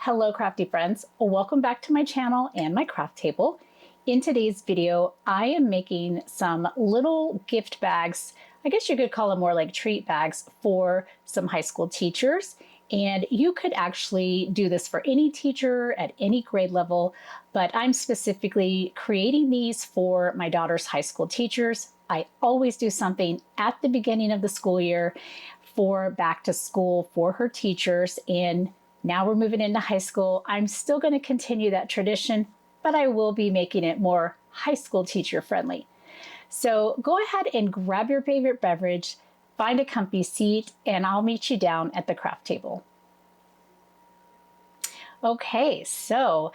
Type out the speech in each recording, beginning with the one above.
Hello crafty friends, welcome back to my channel and my craft table. In today's video, I am making some little gift bags. I guess you could call them more like treat bags for some high school teachers. And you could actually do this for any teacher at any grade level, but I'm specifically creating these for my daughter's high school teachers. I always do something at the beginning of the school year for back to school for her teachers, and now we're moving into high school. I'm still going to continue that tradition, but I will be making it more high school teacher friendly. So go ahead and grab your favorite beverage, find a comfy seat, and I'll meet you down at the craft table. Okay, so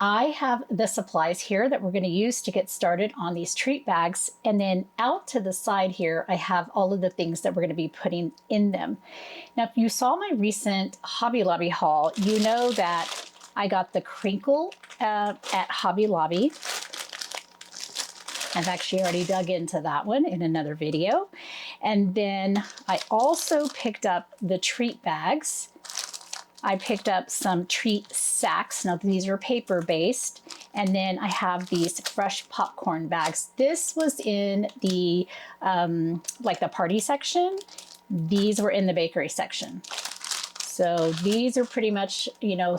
I have the supplies here that we're going to use to get started on these treat bags. And then out to the side here, I have all of the things that we're going to be putting in them. Now, if you saw my recent Hobby Lobby haul, you know that I got the Crinkle at Hobby Lobby. I've actually already dug into that one in another video. And then I also picked up the treat bags. I picked up some treat sacks. Now these are paper based. And then I have these fresh popcorn bags. This was in the like the party section. These were in the bakery section. So these are pretty much, you know,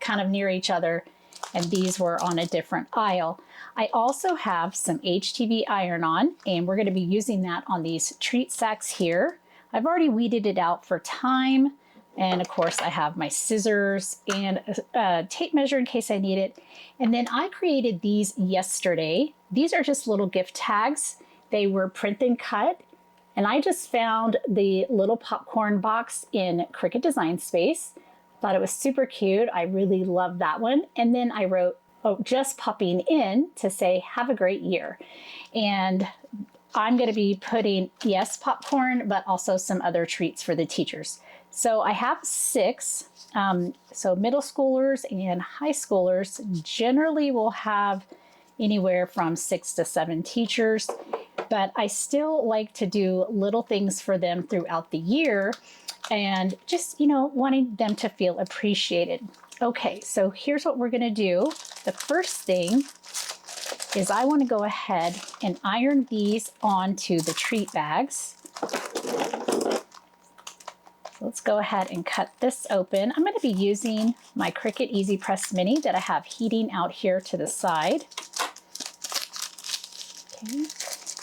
kind of near each other. And these were on a different aisle. I also have some HTV iron-on, and we're going to be using that on these treat sacks here. I've already weeded it out for time. And of course I have my scissors and a tape measure in case I need it. And then I created these yesterday. These are just little gift tags. They were print and cut. And I just found the little popcorn box in Cricut Design Space. Thought it was super cute. I really love that one. And then I wrote, oh, just popping in to say, have a great year. And I'm going to be putting, yes, popcorn, but also some other treats for the teachers. So I have 6. So middle schoolers and high schoolers generally will have anywhere from 6 to 7 teachers, but I still like to do little things for them throughout the year and just, you know, wanting them to feel appreciated. Okay, so here's what we're going to do. The first thing is I want to go ahead and iron these onto the treat bags. Let's go ahead and cut this open. I'm going to be using my Cricut Easy Press Mini that I have heating out here to the side. Okay,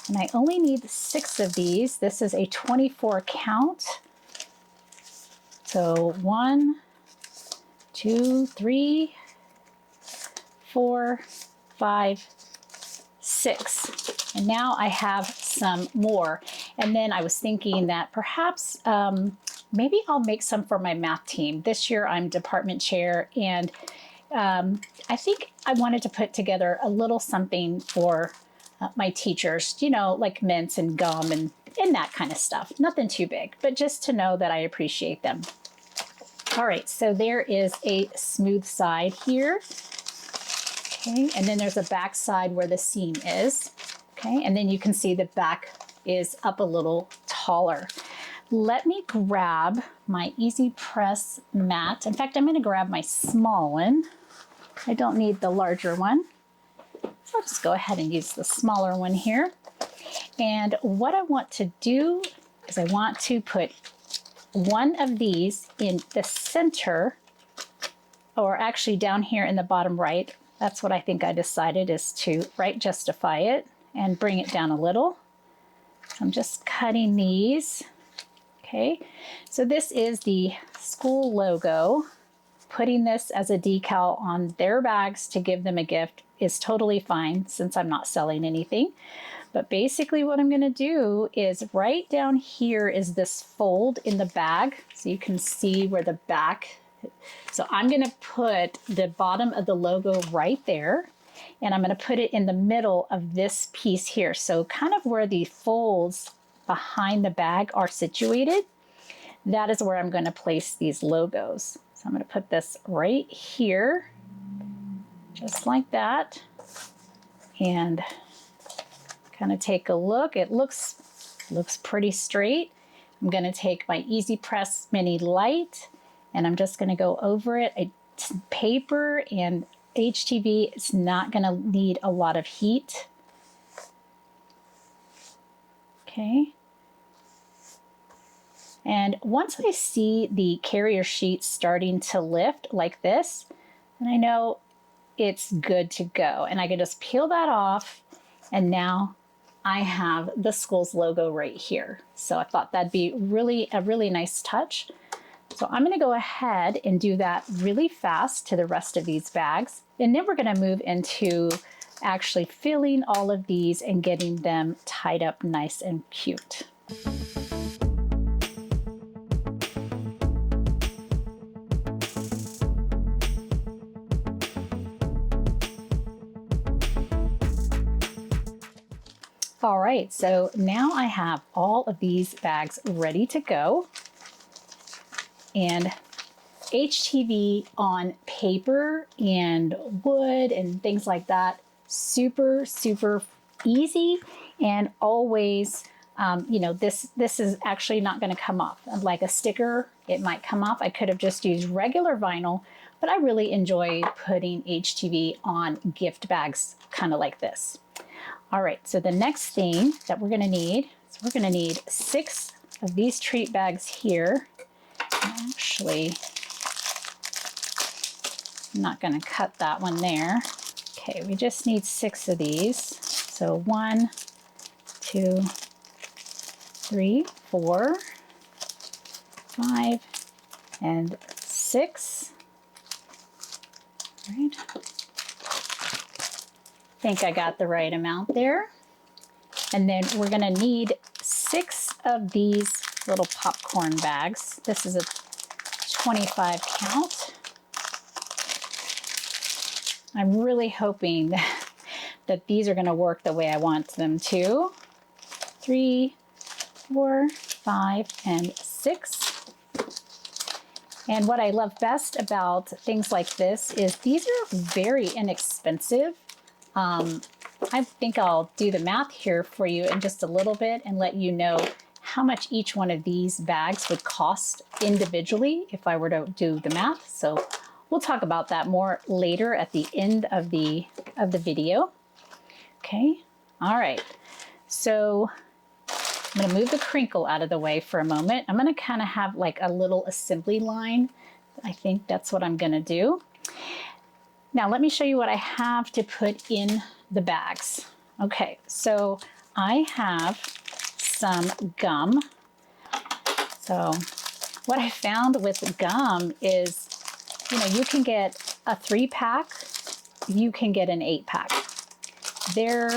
and I only need 6 of these. This is a 24 count. So 1, 2, 3, 4, 5, 6. And now I have some more. And then I was thinking that perhaps maybe I'll make some for my math team. This year I'm department chair, and I think I wanted to put together a little something for my teachers, you know, like mints and gum and that kind of stuff. Nothing too big, but just to know that I appreciate them. All right, so there is a smooth side here. Okay, and then there's a back side where the seam is. Okay, and then you can see the back is up a little taller. Let me grab my Easy Press mat. In fact, I'm going to grab my small one. I don't need the larger one. So I'll just go ahead and use the smaller one here. And what I want to do is I want to put one of these in the center, or actually down here in the bottom right. That's what I think I decided, is to right justify it and bring it down a little. I'm just cutting these. Okay, so this is the school logo. Putting this as a decal on their bags to give them a gift is totally fine since I'm not selling anything. But basically what I'm going to do is right down here is this fold in the bag. So you can see where the back. So I'm going to put the bottom of the logo right there. And I'm going to put it in the middle of this piece here. So kind of where the folds behind the bag are situated, that is where I'm going to place these logos. So I'm going to put this right here, just like that, and kind of take a look. It looks pretty straight. I'm going to take my Easy Press Mini Light and I'm just going to go over it. Paper and HTV is not going to need a lot of heat. Okay. And once I see the carrier sheet starting to lift like this, then I know it's good to go. And I can just peel that off, and now I have the school's logo right here. So I thought that'd be a really nice touch. So I'm going to go ahead and do that really fast to the rest of these bags. And then we're going to move into actually filling all of these and getting them tied up nice and cute. All right, so now I have all of these bags ready to go. And HTV on paper and wood and things like that, super, super easy, and always, you know, this is actually not going to come off. Like a sticker, it might come off. I could have just used regular vinyl, but I really enjoy putting HTV on gift bags, kind of like this. All right, so the next thing that we're going to need is we're going to need 6 of these treat bags here. Actually, I'm not going to cut that one there. Okay, we just need 6 of these. So 1, 2, 3, 4, 5, and 6. All right. I think I got the right amount there. And then we're going to need 6 of these little popcorn bags. This is a 25 count. I'm really hoping that these are going to work the way I want them to. 3, 4, 5, and 6. And what I love best about things like this is these are very inexpensive. I think I'll do the math here for you in just a little bit and let you know how much each one of these bags would cost individually if I were to do the math. So we'll talk about that more later at the end of the video. Okay, all right. So I'm going to move the crinkle out of the way for a moment. I'm going to kind of have like a little assembly line. I think that's what I'm going to do. Now let me show you what I have to put in the bags. Okay, so I have some gum. So what I found with gum is, you know, you can get a 3-pack, you can get an 8-pack. There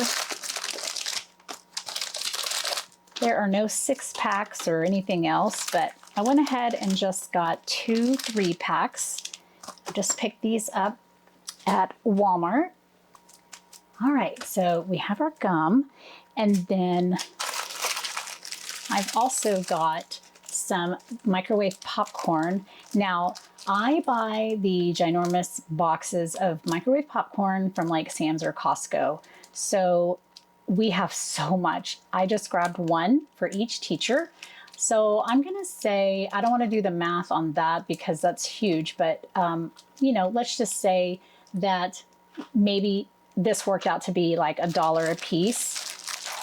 are no 6-packs or anything else, but I went ahead and just got 2 3-packs. Just picked these up at Walmart. All right, so we have our gum, and then I've also got some microwave popcorn. Now, I buy the ginormous boxes of microwave popcorn from like Sam's or Costco. So we have so much. I just grabbed 1 for each teacher. So I'm gonna say, I don't wanna do the math on that because that's huge, but you know, let's just say that maybe this worked out to be like $1 a piece.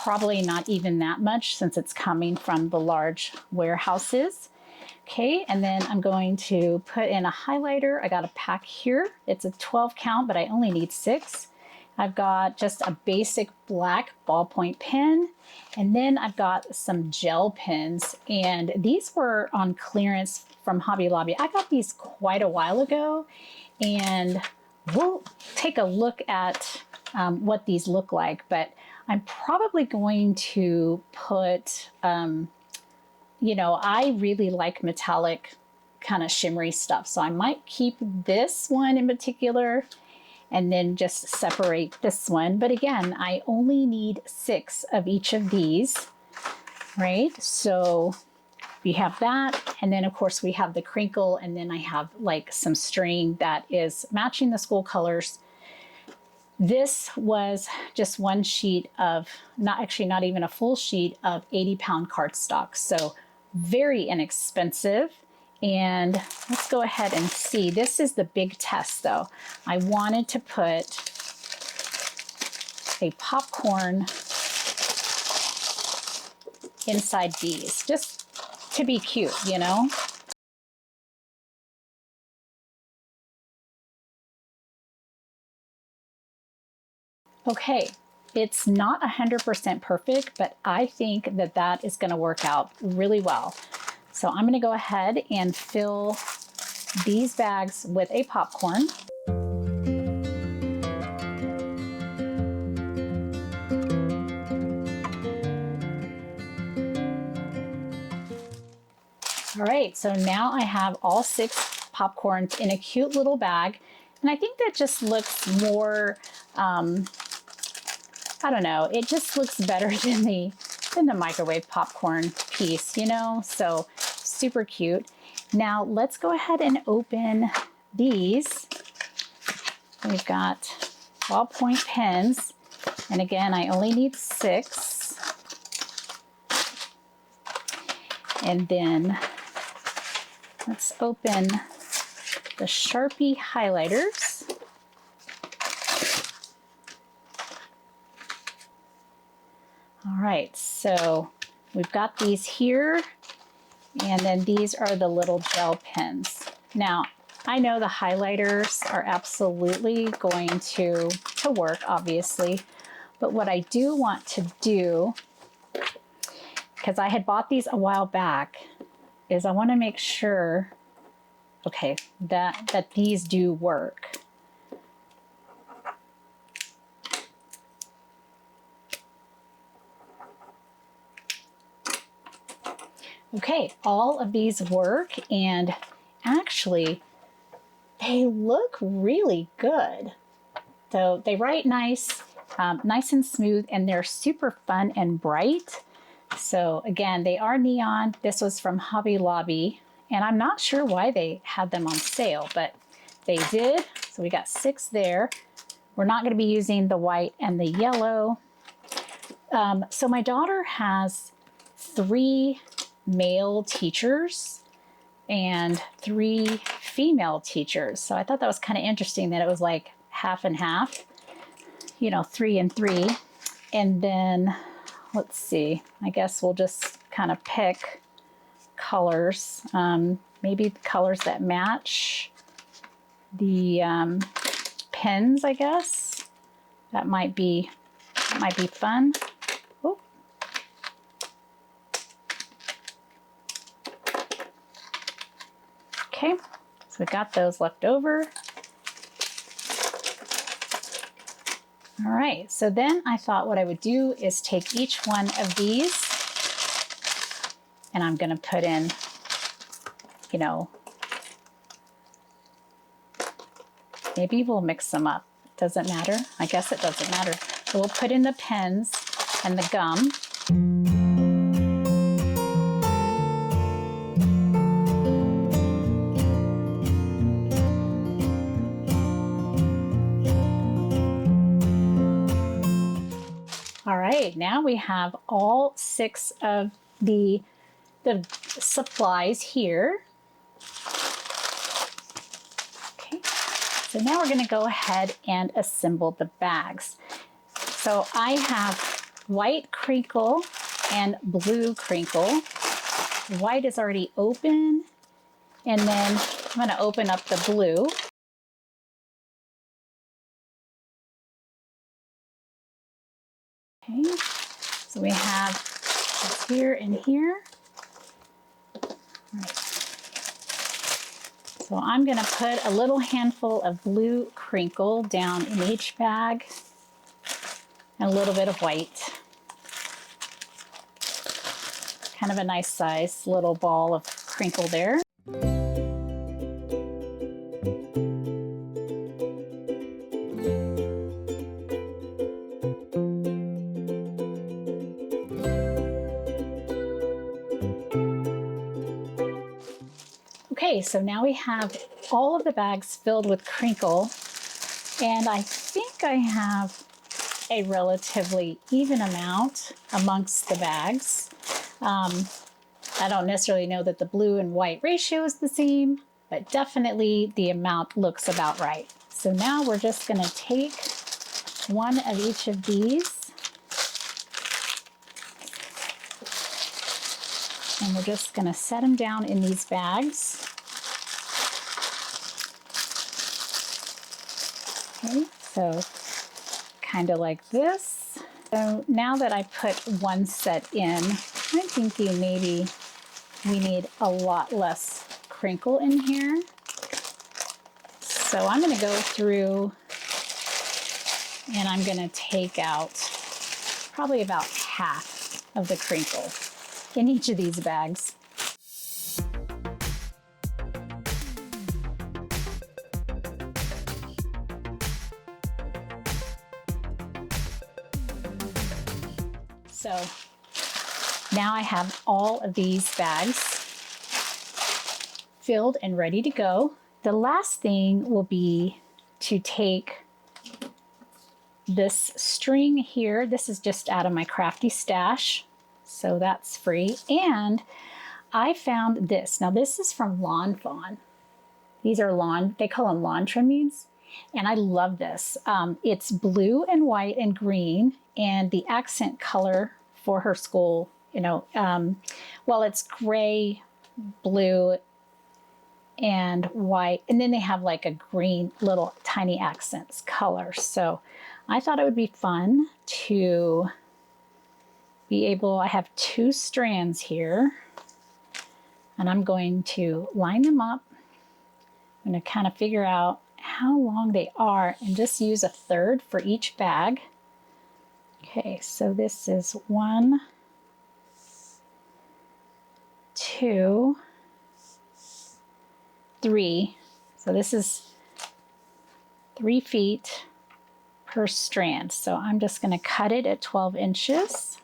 Probably not even that much since it's coming from the large warehouses. Okay, and then I'm going to put in a highlighter. I got a pack here. It's a 12 count, but I only need 6. I've got just a basic black ballpoint pen, and then I've got some gel pens, and these were on clearance from Hobby Lobby. I got these quite a while ago, and we'll take a look at what these look like, but I'm probably going to put, you know, I really like metallic kind of shimmery stuff. So I might keep this one in particular and then just separate this one. But again, I only need 6 of each of these, right? So we have that. And then of course we have the crinkle, and then I have like some string that is matching the school colors. This was just 1 sheet of, not even a full sheet of 80-pound cardstock. So very inexpensive. And let's go ahead and see. This is the big test though. I wanted to put a popcorn inside these, just to be cute, you know? Okay, it's not 100% perfect, but I think that that is going to work out really well. So I'm going to go ahead and fill these bags with a popcorn. All right, so now I have all 6 popcorns in a cute little bag. And I think that just looks more, I don't know, it just looks better than the microwave popcorn piece, you know? So super cute. Now let's go ahead and open these. We've got ballpoint pens. And again, I only need 6. And then let's open the Sharpie highlighters. All right, so we've got these here, and then these are the little gel pens. Now, I know the highlighters are absolutely going to work, obviously, but what I do want to do, because I had bought these a while back, is I want to make sure, okay, that these do work. Okay, all of these work, and actually they look really good. So they write nice, nice and smooth, and they're super fun and bright. So again, they are neon. This was from Hobby Lobby, and I'm not sure why they had them on sale, but they did. So we got 6 there. We're not going to be using the white and the yellow. So my daughter has 3 male teachers and 3 female teachers. So I thought that was kind of interesting that it was like half and half, you know, 3 and 3. And then let's see, I guess we'll just kind of pick colors, maybe colors that match the pens, I guess. That might be fun. Oh. Okay, so we got those left over. All right, so then I thought what I would do is take each one of these, and I'm going to put in, you know, maybe we'll mix them up. Doesn't matter. I guess it doesn't matter. So we'll put in the pens and the gum. All right, now we have all 6 of the supplies here. Okay, so now we're going to go ahead and assemble the bags. So I have white Crinkle and blue Crinkle. White is already open, and then I'm going to open up the blue. Okay, so we have this here and here. All right. So I'm going to put a little handful of blue Crinkle down in each bag, and a little bit of white. Kind of a nice size little ball of Crinkle there. Okay, so now we have all of the bags filled with Crinkle, and I think I have a relatively even amount amongst the bags. I don't necessarily know that the blue and white ratio is the same, but definitely the amount looks about right. So now we're just going to take one of each of these, and we're just going to set them down in these bags. Okay, so kind of like this. So now that I put one set in, I'm thinking maybe we need a lot less crinkle in here. So I'm going to go through and I'm going to take out probably about half of the crinkle in each of these bags. So now I have all of these bags filled and ready to go. The last thing will be to take this string here. This is just out of my crafty stash, so that's free. And I found this. Now this is from Lawn Fawn. These are lawn, they call them lawn trimmings. And I love this. It's blue and white and green, and the accent color for her school, you know, well, it's gray, blue, and white, and then they have like a green little tiny accents color. So I thought it would be fun to be able, I have 2 strands here, and I'm going to line them up. I'm going to kind of figure out how long they are and just use a third for each bag. Okay, so this is 1, 2, 3. So this is 3 feet per strand. So I'm just going to cut it at 12 inches.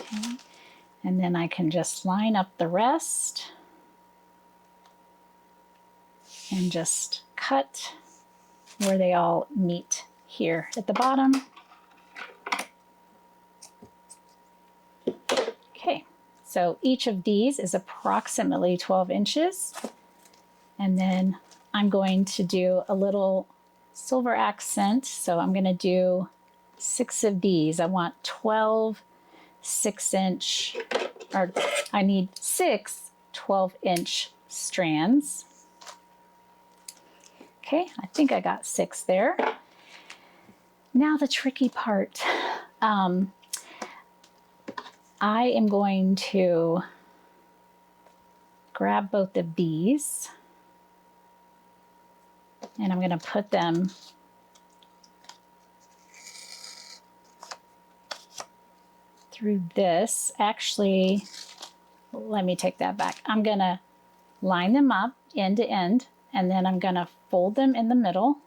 Okay. And then I can just line up the rest and just cut where they all meet here at the bottom. Okay, so each of these is approximately 12 inches. And then I'm going to do a little silver accent. So I'm going to do 6 of these. I want 12 6-inch, or I need 6 12-inch strands. Okay, I think I got 6 there. Now the tricky part. I am going to grab both of these and I'm going to put them through this. Actually, let me take that back. I'm going to line them up end to end, and then I'm going to fold them in the middle.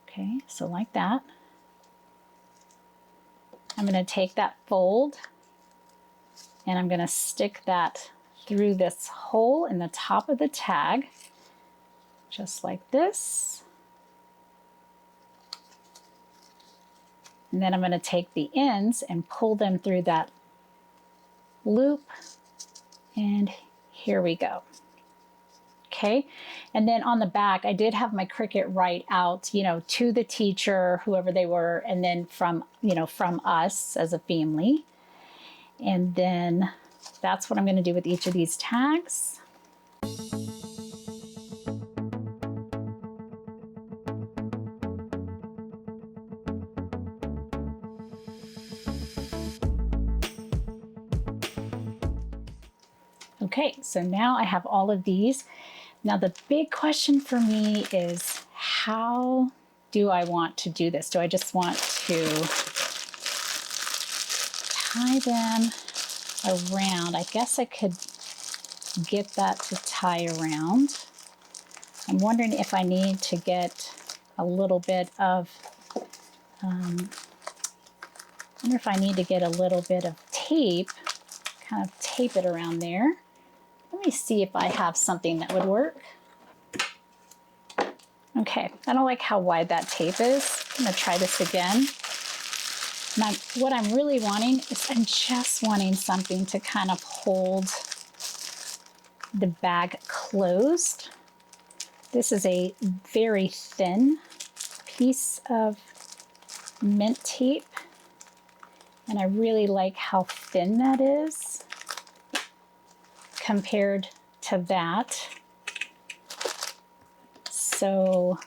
Okay, so like that. I'm going to take that fold and I'm going to stick that through this hole in the top of the tag, just like this. And then I'm going to take the ends and pull them through that loop, and here we go. Okay, and then on the back, I did have my Cricut write out, you know, to the teacher, whoever they were, and then from, you know, from us as a family. And then that's what I'm going to do with each of these tags. Okay, so now I have all of these. Now the big question for me is, how do I want to do this? Do I just want to tie them around? I guess I could get that to tie around. I'm wondering if I need to get a little bit of, I wonder if I need to get a little bit of tape, kind of tape it around there. Let me see if I have something that would work. Okay, I don't like how wide that tape is. I'm gonna try this again. And what I'm really wanting is I'm just wanting something to kind of hold the bag closed. This is a very thin piece of mint tape, and I really like how thin that is compared to that. So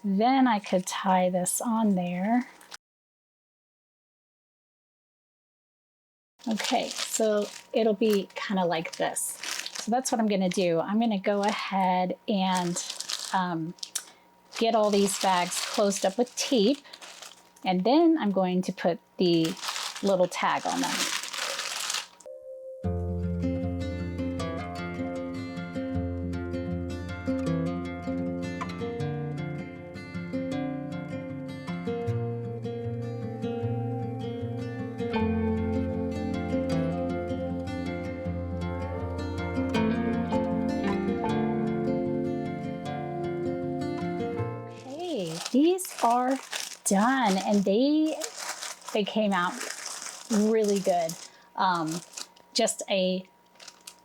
then I could tie this on there. Okay, so it'll be kind of like this. So that's what I'm gonna do. I'm gonna go ahead and get all these bags closed up with tape, and then I'm going to put the little tag on them. These are done, and they came out really good. Just a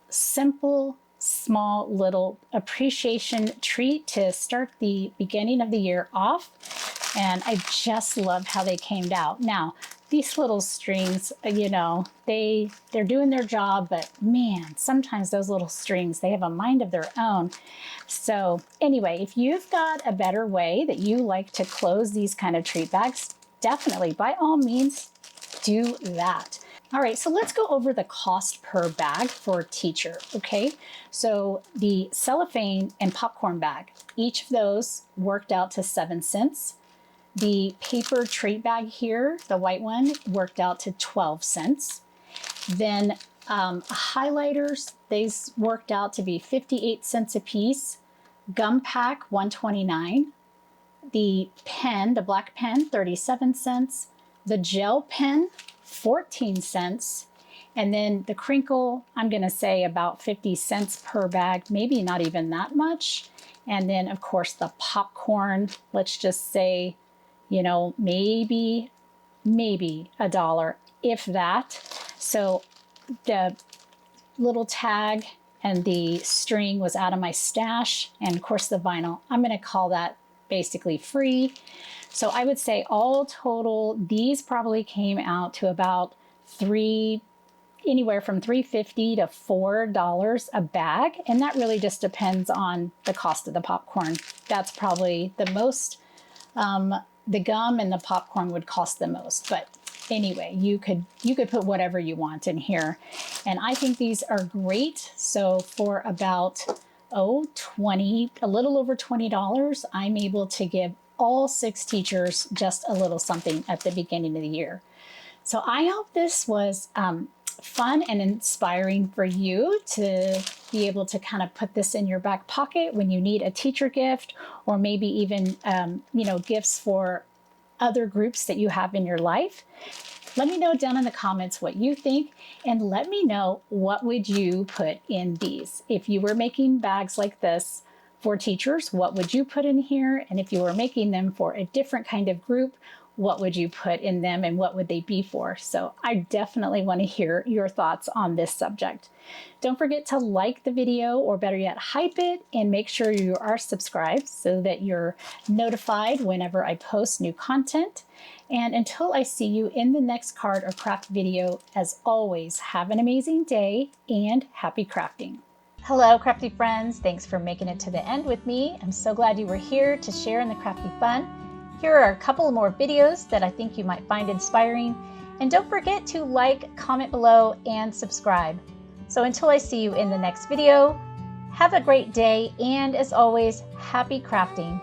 simple, small little appreciation treat to start the beginning of the year off, and I just love how they came out. Now, these little strings, you know, they're doing their job, but man, sometimes those little strings, they have a mind of their own. So anyway, if you've got a better way that you like to close these kind of treat bags, definitely, by all means, do that. All right, so let's go over the cost per bag for teacher, okay? So the cellophane and popcorn bag, each of those worked out to 7 cents. The paper treat bag here, the white one, worked out to 12 cents. Then highlighters, these worked out to be 58 cents a piece. Gum pack, $1.29. The pen, the black pen, 37 cents. The gel pen, 14 cents. And then the Crinkle, I'm gonna say about 50 cents per bag, maybe not even that much. And then of course the popcorn, let's just say, you know, maybe $1, if that. So the little tag and the string was out of my stash, and of course the vinyl, I'm gonna call that basically free. So I would say all total, these probably came out to about anywhere from $3.50 to $4 a bag, and that really just depends on the cost of the popcorn. That's probably the most. The gum and the popcorn would cost the most, but anyway, you could put whatever you want in here. And I think these are great. So for about, a little over $20, I'm able to give all 6 teachers just a little something at the beginning of the year. So I hope this was fun and inspiring for you to be able to kind of put this in your back pocket when you need a teacher gift, or maybe even you know, gifts for other groups that you have in your life. Let me know down in the comments what you think, and let me know what would you put in these. If you were making bags like this for teachers, what would you put in here? And if you were making them for a different kind of group, what would you put in them and what would they be for? So I definitely want to hear your thoughts on this subject. Don't forget to like the video, or better yet, hype it, and make sure you are subscribed so that you're notified whenever I post new content. And until I see you in the next card or craft video, as always, have an amazing day and happy crafting. Hello, crafty friends. Thanks for making it to the end with me. I'm so glad you were here to share in the crafty fun. Here are a couple more videos that I think you might find inspiring. And don't forget to like, comment below, and subscribe. So until I see you in the next video, have a great day, and as always, happy crafting.